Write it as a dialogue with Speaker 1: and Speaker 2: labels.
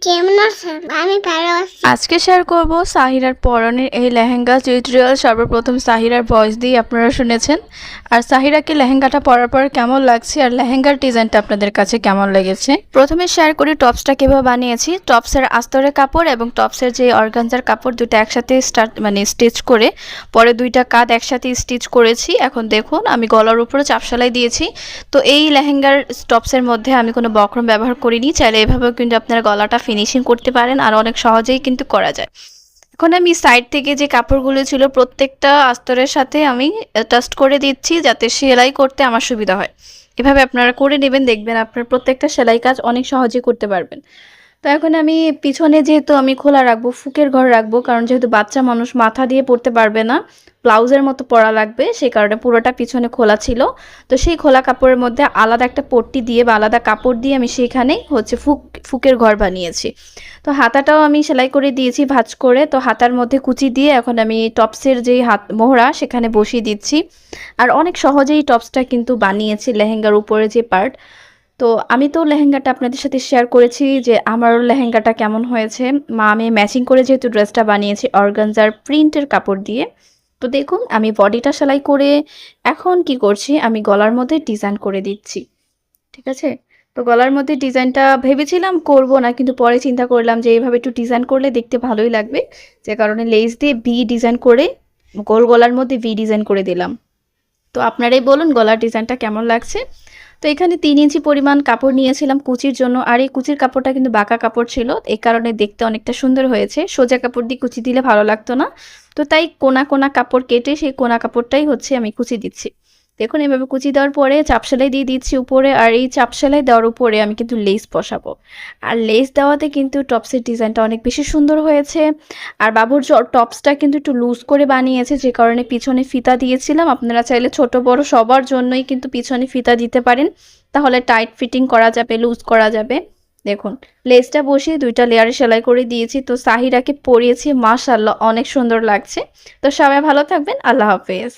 Speaker 1: কেমন আছেন? আমি ভালো আছি।
Speaker 2: আজকে শেয়ার করব সাহিরার পরনের এই লেহেঙ্গা টিউটোরিয়াল। সর্বপ্রথম সাহিরার ভয়েস দিয়ে আপনারা শুনেছেন, আর সাহিরাকে লেহেঙ্গাটা পরার পর কেমন লাগছে আর লেহেঙ্গার ডিজাইনটা আপনাদের কাছে কেমন লেগেছে। প্রথমে শেয়ার করি টপসটা কীভাবে বানিয়েছি। টপসের আস্তরের কাপড় এবং টপসের যে অর্গানজার কাপড় দুটো একসাথে স্টিচ করে পরে দুইটা কাঁধ একসাথে স্টিচ করেছি। এখন দেখুন আমি গলার উপরে চাপ সেলাই দিয়েছি। তো এই লেহেঙ্গার টপসের মধ্যে আমি কোনো বক্রম ব্যবহার করিনি। চাইলে এভাবেও কিন্তু আপনারা গলাটা ফিনিশিং করতে পারেন, আর অনেক সহজেই কিন্তু করা যায়। এখন আমি সাইড থেকে যে কাপড়গুলো ছিল প্রত্যেকটা আস্তরের সাথে আমি টাস্ট করে দিচ্ছি, যাতে সেলাই করতে আমার সুবিধা হয়। এভাবে আপনারা করে নেবেন, দেখবেন আপনার প্রত্যেকটা সেলাই কাজ অনেক সহজেই করতে পারবেন। তো এখন আমি পিছনে যেহেতু আমি খোলা রাখবো, ফুকের ঘর রাখবো, কারণ যেহেতু বাচ্চা মানুষ মাথা দিয়ে পড়তে পারবে না, ব্লাউজের মতো পরা লাগবে, সেই কারণে পুরোটা পিছনে খোলা ছিল। তো সেই খোলা কাপড়ের মধ্যে আলাদা একটা পট্টি দিয়ে বা আলাদা কাপড় দিয়ে আমি সেখানে ফুকের ঘর বানিয়েছি। তো হাতাটাও আমি সেলাই করে দিয়েছি ভাঁজ করে। তো হাতার মধ্যে কুচি দিয়ে এখন আমি টপসের যেই মোহরা সেখানে বসিয়ে দিচ্ছি। আর অনেক সহজেই টপসটা কিন্তু বানিয়েছি, লেহেঙ্গার উপরে যে পার্ট। তো আমি তো লেহেঙ্গাটা আপনাদের সাথে শেয়ার করেছি যে আমার লেহেঙ্গাটা কেমন হয়েছে। আমি ম্যাচিং করে যেহেতু ড্রেসটা বানিয়েছি অর্গানজার প্রিন্টের কাপড় দিয়ে। তো দেখুন আমি বডিটা সেলাই করে এখন কি করছি, আমি গলার মধ্যে ডিজাইন করে দিচ্ছি। ঠিক আছে, তো গলার মধ্যে ডিজাইনটা ভেবেছিলাম করব না, কিন্তু পরে চিন্তা করলাম যে এইভাবে একটু ডিজাইন করলে দেখতে ভালোই লাগবে, যে কারণে লেস দিয়ে ভি ডিজাইন করে গোল গলার মধ্যে ভি ডিজাইন করে দিলাম। তো আপনারাই বলুন গলার ডিজাইনটা কেমন লাগছে। তো এখানে 3 ইঞ্চি পরিমাণ কাপড় নিয়েছিলাম কুচির জন্য, আর এই কুচির কাপড়টা কিন্তু বাঁকা কাপড় ছিল, এই কারণে দেখতে অনেকটা সুন্দর হয়েছে। সোজা কাপড় দিয়ে কুচি দিলে ভালো লাগতো না, তো তাই কোনা কোনা কাপড় কেটে সেই কোনা কাপড়টাই আমি কুচি দিচ্ছি। দেখুন এভাবে কুচি দেওয়ার পরে চাপ সেলাই দিয়ে দিচ্ছি উপরে, আর এই চাপ সেলাই দেওয়ার উপরে আমি কিন্তু লেস বসাবো। আর লেস দেওয়াতে কিন্তু টপসের ডিজাইনটা অনেক বেশি সুন্দর হয়েছে। আর বাবুর টপসটা কিন্তু একটু লুজ করে বানিয়েছে, যে কারণে পিছনে ফিতা দিয়েছিলাম। আপনারা চাইলে ছোট বড় সবার জন্যই কিন্তু পিছনে ফিতা দিতে পারেন, তাহলে টাইট ফিটিং করা যাবে, লুজ করা যাবে। দেখুন লেসটা বসিয়ে 2টা লেয়ারে সেলাই করে দিয়েছি। তো সাহিরাকে পরিয়েছি, মাশাআল্লাহ অনেক সুন্দর লাগছে। তো সবাই ভালো থাকবেন, আল্লাহ হাফেজ।